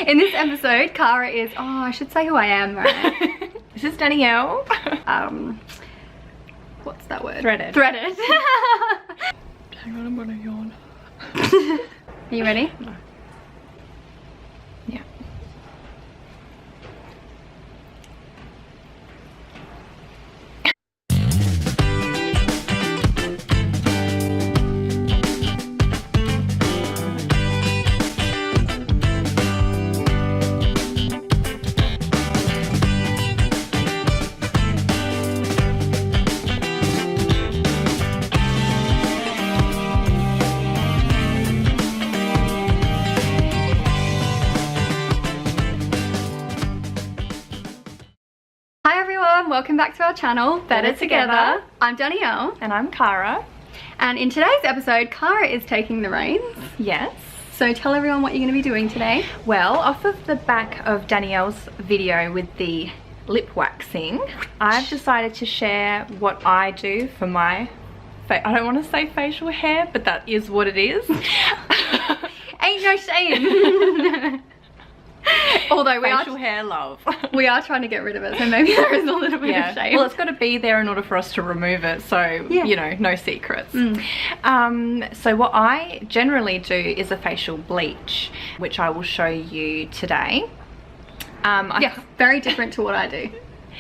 In this episode, Cara is, oh, I should say who I am, right? This is Danielle. What's that word? Threaded. Threaded. Hang on, I'm gonna yawn. Are you ready? No. Yeah. Hi everyone, welcome back to our channel, Better Together. I'm Danielle. And I'm Cara. And in today's episode, Cara is taking the reins. Yes. So tell everyone what you're going to be doing today. Well, off of the back of Danielle's video with the lip waxing, I've decided to share what I do for my I don't want to say facial hair, but that is what it is. Ain't no shame. Although facial hair love. We are trying to get rid of it, so maybe there is a little bit of shame. Well, it's got to be there in order for us to remove it, so you know, no secrets. So what I generally do is a facial bleach, which I will show you today. Yeah, very different to what I do.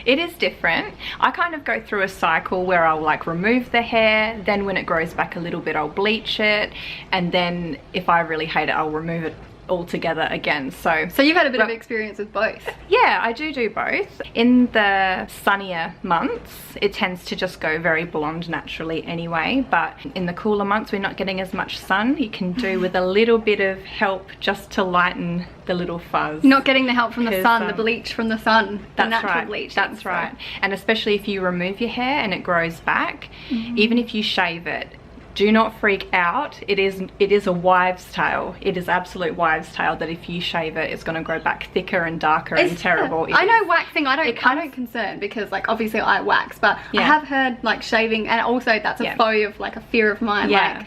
It is different. I kind of go through a cycle where I'll like remove the hair, then when it grows back a little bit I'll bleach it, and then if I really hate it I'll remove it altogether again. So you've had a bit of experience with both. Yeah, I do both. In the sunnier months it tends to just go very blonde naturally anyway, but in the cooler months we're not getting as much sun. You can do with a little bit of help just to lighten the little fuzz. Not getting the help from the sun, the bleach from the sun, the natural right. bleach. That's right. And especially if you remove your hair and it grows back, even if you shave it, do not freak out. It is a wives' tale. It is absolute wives' tale that if you shave it, it's going to grow back thicker and darker and terrible. I know waxing. I don't concern because like obviously I wax, but I have heard like shaving, and also that's a foe of like a fear of mine. Like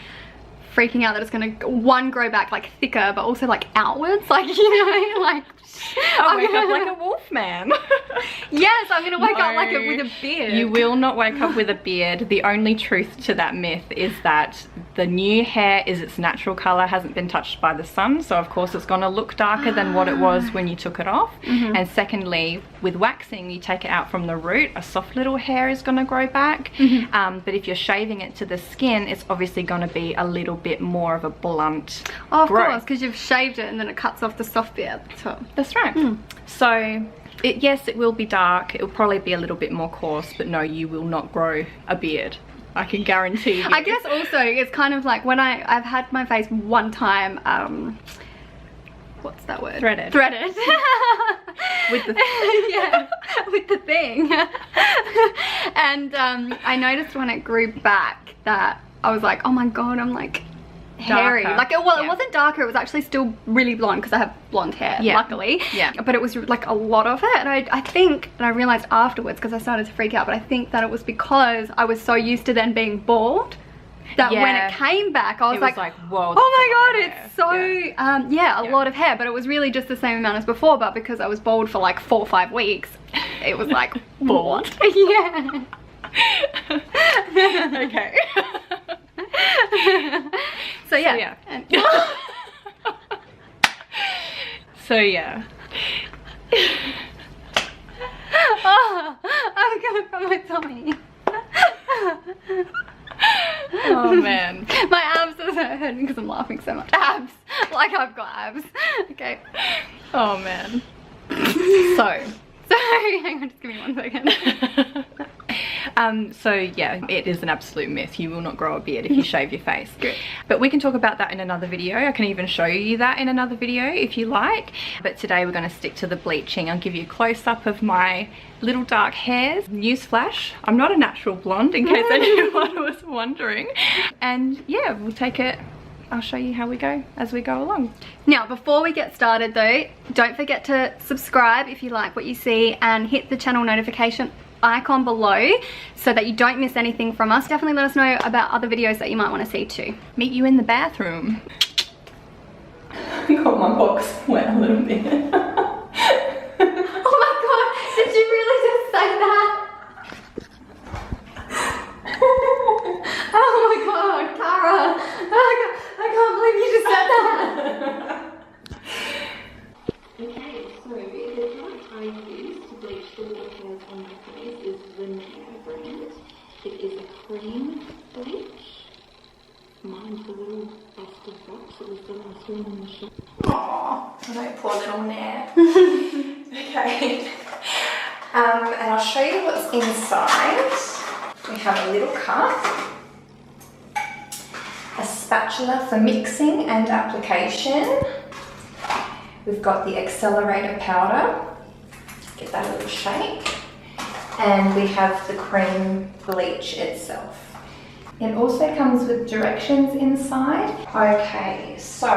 freaking out that it's going to grow back like thicker, but also like outwards, like you know, like. I'll wake up like a wolf man. Yes, I'm gonna wake up like with a beard. You will not wake up with a beard. The only truth to that myth is that the new hair is its natural color, hasn't been touched by the sun, so of course it's gonna look darker than what it was when you took it off. And secondly, with waxing, you take it out from the root, a soft little hair is gonna grow back. But if you're shaving it to the skin, it's obviously gonna be a little bit more of a blunt of growth. Course, because you've shaved it and then it cuts off the soft bit at the top. That's right. So yes, it will be dark. It will probably be a little bit more coarse, but no, you will not grow a beard. I can guarantee you. I guess also it's kind of like when I've had my face one time, what's that word? Threaded. Threaded. With the with the thing. And I noticed when it grew back that I was like, oh my god, I'm like hairy. Darker. Like it wasn't darker, it was actually still really blonde because I have blonde hair, luckily. But it was like a lot of it, and I think, and I realized afterwards because I started to freak out, but I think that it was because I was so used to then being bald that when it came back I was like whoa, oh my god, it's so a lot of hair. But it was really just the same amount as before, but because I was bald for like 4 or 5 weeks it was like bald. Yeah. Okay. So yeah. So yeah. Oh, I'm gonna put my tummy. Oh man. My abs are hurting because I'm laughing so much. Abs. Like I've got abs. Okay. Oh man. So hang on, just give me 1 second. So yeah, it is an absolute myth. You will not grow a beard if you shave your face. Good. But we can talk about that in another video. I can even show you that in another video if you like. But today we're going to stick to the bleaching. I'll give you a close-up of my little dark hairs. Newsflash, I'm not a natural blonde in case anyone was wondering. And yeah, we'll take it. I'll show you how we go as we go along. Now, before we get started though, don't forget to subscribe if you like what you see, and hit the channel notification icon below so that you don't miss anything from us. Definitely let us know about other videos that you might want to see too. Meet you in the bathroom. got my box wet a little bit. Oh my god, did you really just say that? Oh my god, Cara. Oh my god, I can't believe you just said that. Okay, so the product I use to bleach the little hairs on my face is the Nair brand. It is a cream bleach. Mine's the little busted box that was the last one in the shop. Aww, my poor little Nair. Okay. And I'll show you what's inside. We have a little cup, a spatula for mixing and application. We've got the accelerator powder, give that a little shake, and we have the cream bleach itself. It also comes with directions inside. Okay, so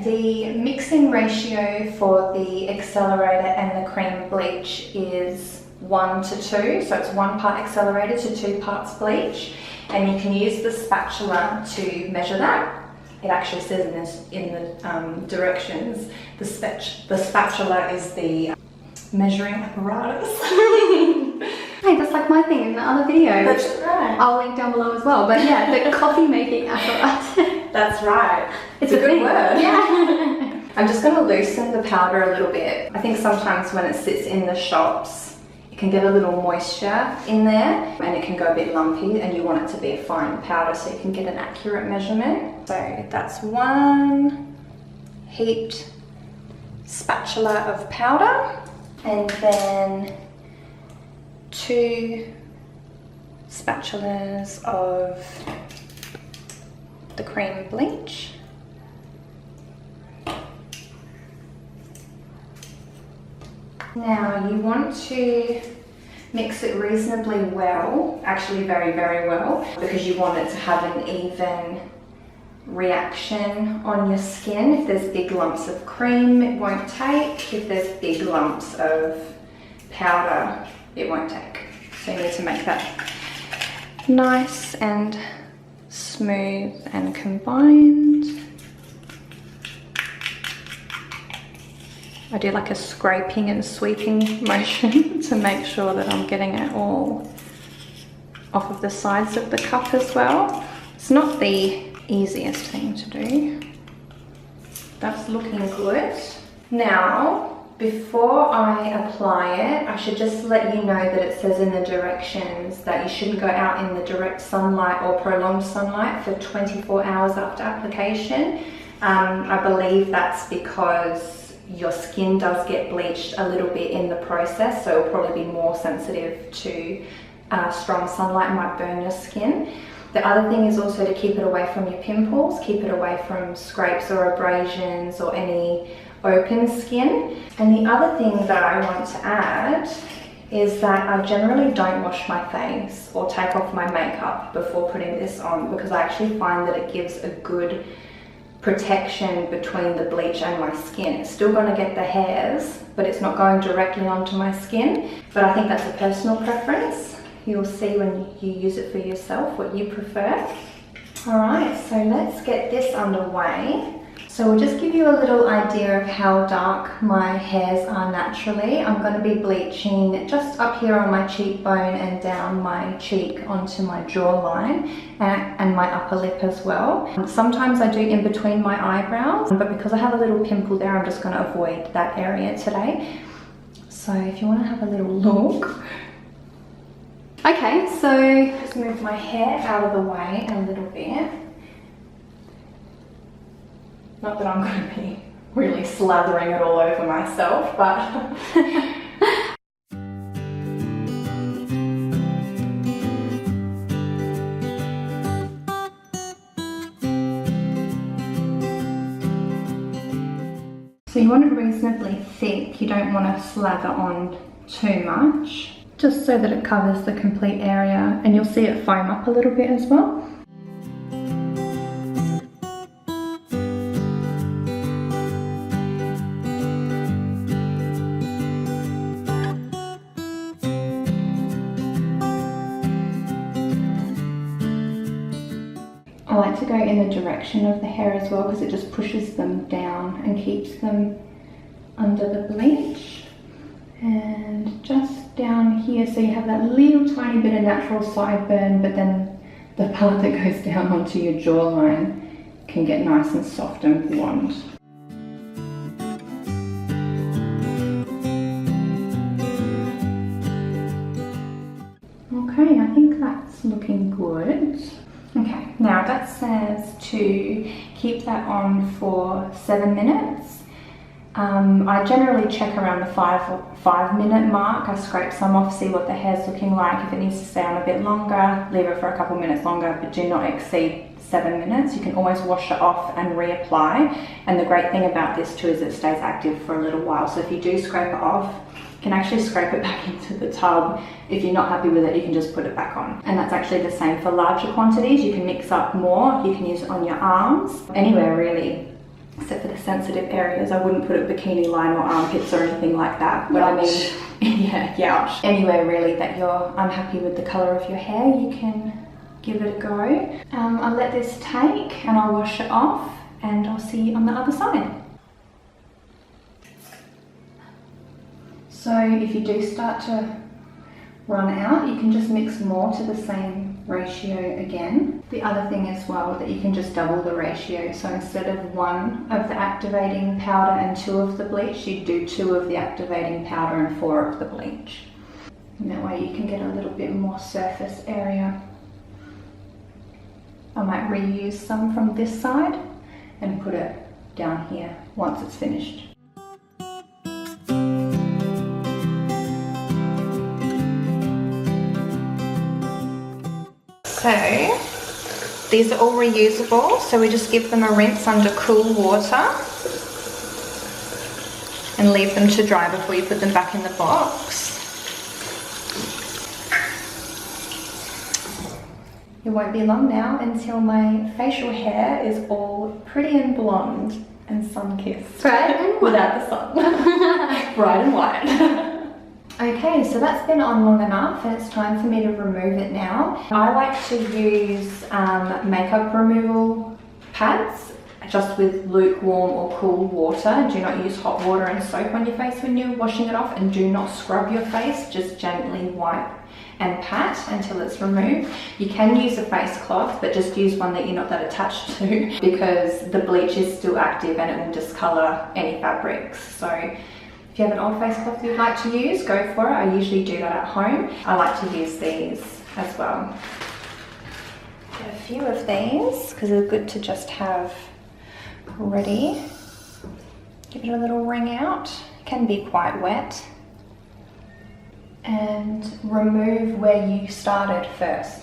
the mixing ratio for the accelerator and the cream bleach is 1 to 2, so it's 1 part accelerator to 2 parts bleach, and you can use the spatula to measure that. It actually says in the directions, the spatula is the measuring apparatus. Hey, that's like my thing in the other video. That's right. I'll link down below as well. But yeah, the coffee making apparatus. That's right. It's a good thing. word. Yeah. I'm just going to loosen the powder a little bit. I think sometimes when it sits in the shops, it can get a little moisture in there and it can go a bit lumpy, and you want it to be a fine powder so you can get an accurate measurement. So that's 1 heaped spatula of powder, and then 2 spatulas of the cream bleach. Now you want to mix it reasonably well, actually very, very well, because you want it to have an even reaction on your skin. If there's big lumps of cream, it won't take. If there's big lumps of powder, it won't take. So you need to make that nice and smooth and combined. I do like a scraping and sweeping motion to make sure that I'm getting it all off of the sides of the cup as well. It's not the easiest thing to do. That's looking good. Now, before I apply it, I should just let you know that it says in the directions that you shouldn't go out in the direct sunlight or prolonged sunlight for 24 hours after application. I believe that's because your skin does get bleached a little bit in the process, so it'll probably be more sensitive to strong sunlight and might burn your skin. The other thing is also to keep it away from your pimples, keep it away from scrapes or abrasions or any open skin. And the other thing that I want to add is that I generally don't wash my face or take off my makeup before putting this on, because I actually find that it gives a good protection between the bleach and my skin. It's still going to get the hairs, but it's not going directly onto my skin. But I think that's a personal preference. You'll see when you use it for yourself what you prefer. All right, so let's get this underway. So we'll just give you a little idea of how dark my hairs are naturally. I'm going to be bleaching just up here on my cheekbone and down my cheek onto my jawline and my upper lip as well. Sometimes I do in between my eyebrows, but because I have a little pimple there, I'm just going to avoid that area today. So if you want to have a little look. Okay, so Just move my hair out of the way a little bit. Not that I'm going to be really slathering it all over myself, but... So you want it reasonably thick, you don't want to slather on too much, just so that it covers the complete area, and you'll see it foam up a little bit as well. I like to go in the direction of the hair as well because it just pushes them down and keeps them under the bleach. And just down here, so you have that little tiny bit of natural sideburn, but then the part that goes down onto your jawline can get nice and soft and blonde. Okay, I think that's looking good. Okay, now that says to keep that on for 7 minutes. I generally check around the 5 minute mark. I scrape some off, see what the hair's looking like. If it needs to stay on a bit longer, leave it for a couple minutes longer, but do not exceed 7 minutes. You can always wash it off and reapply. And the great thing about this too is it stays active for a little while. So if you do scrape it off, you can actually scrape it back into the tub. If you're not happy with it, you can just put it back on. And that's actually the same for larger quantities. You can mix up more. You can use it on your arms, anywhere really, except for the sensitive areas. I wouldn't put it bikini line or armpits or anything like that. But I mean, yeah, ouch. Anywhere really that you're unhappy with the color of your hair, you can give it a go. I'll let this take and I'll wash it off and I'll see you on the other side. So if you do start to run out, you can just mix more to the same ratio again. The other thing as well, that you can just double the ratio. So instead of 1 of the activating powder and 2 of the bleach, you do 2 of the activating powder and 4 of the bleach. And that way you can get a little bit more surface area. I might reuse some from this side and put it down here once it's finished. So these are all reusable, so we just give them a rinse under cool water and leave them to dry before you put them back in the box. It won't be long now until my facial hair is all pretty and blonde and sun-kissed. Bright and white. Without the sun. Bright and white. Okay, so that's been on long enough and it's time for me to remove it now. I like to use makeup removal pads just with lukewarm or cool water. Do not use hot water and soap on your face when you're washing it off, and do not scrub your face, just gently wipe and pat until it's removed. You can use a face cloth, but just use one that you're not that attached to because the bleach is still active and it will discolor any fabrics. So if you have an old face cloth you'd like to use, go for it. I usually do that at home. I like to use these as well. Get a few of these because they're good to just have ready. Give it a little wring out. It can be quite wet. And remove where you started first.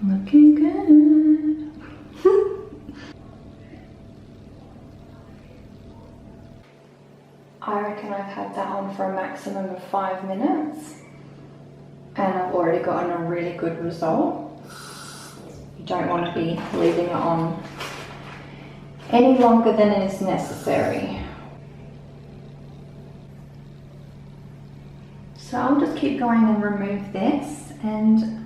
Looking good. I reckon I've had that on for a maximum of 5 minutes and I've already gotten a really good result. You don't want to be leaving it on any longer than is necessary. So I'll just keep going and remove this and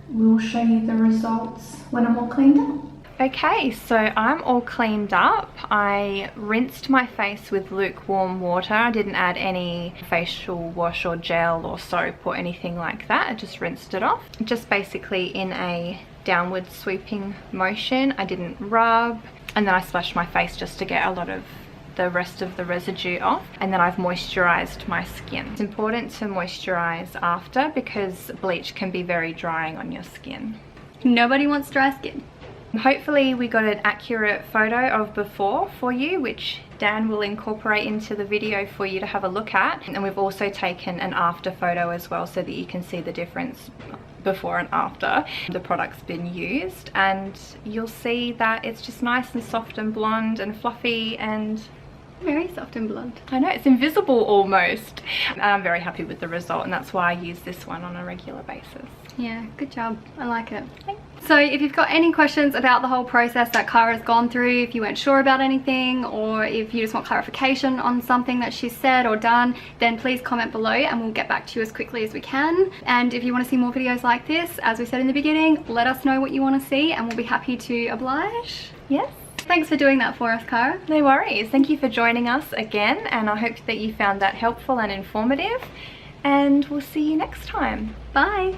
we'll show you the results when I'm all cleaned up. Okay, so I'm all cleaned up. I rinsed my face with lukewarm water. I didn't add any facial wash or gel or soap or anything like that. I just rinsed it off. Just basically in a downward sweeping motion. I didn't rub, and then I splashed my face just to get a lot of the rest of the residue off, and then I've moisturized my skin. It's important to moisturize after because bleach can be very drying on your skin. Nobody wants dry skin. Hopefully we got an accurate photo of before for you, which Dan will incorporate into the video for you to have a look at. And we've also taken an after photo as well so that you can see the difference before and after the product's been used, and you'll see that it's just nice and soft and blonde and fluffy and Very soft and blunt. I know, it's invisible almost. I'm very happy with the result, and that's why I use this one on a regular basis. Yeah, good job. I like it. Thanks. So if you've got any questions about the whole process that Kara's gone through, if you weren't sure about anything, or if you just want clarification on something that she's said or done, then please comment below and we'll get back to you as quickly as we can. And if you want to see more videos like this, as we said in the beginning, let us know what you want to see and we'll be happy to oblige. Yes. Thanks for doing that for us, Kara. No worries. Thank you for joining us again, and I hope that you found that helpful and informative, and we'll see you next time. Bye.